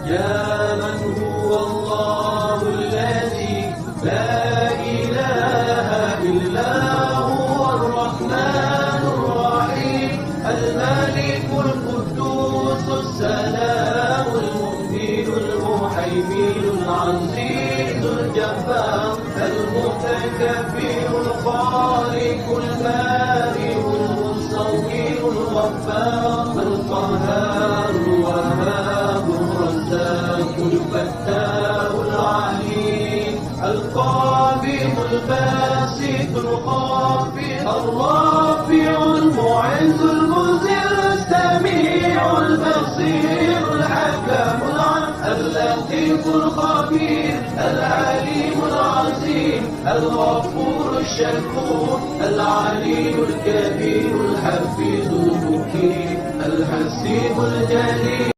يا من هو الله الذي لا إله إلا هو الرحمن الرحيم الملك القدوس السلام المؤمن المهيمن العزيز الجبار المتكبر الخالق البارئ المصور الغفار القهار الوهاب الرزاق الفتاح العليم القابض الباسط الخافض الرافع المعز المذل السميع البصير الحكم اللطيف الخبير العليم العظيم الغفور الشكور العلي الكبير الحفيظ المقيم الحسيب الجليل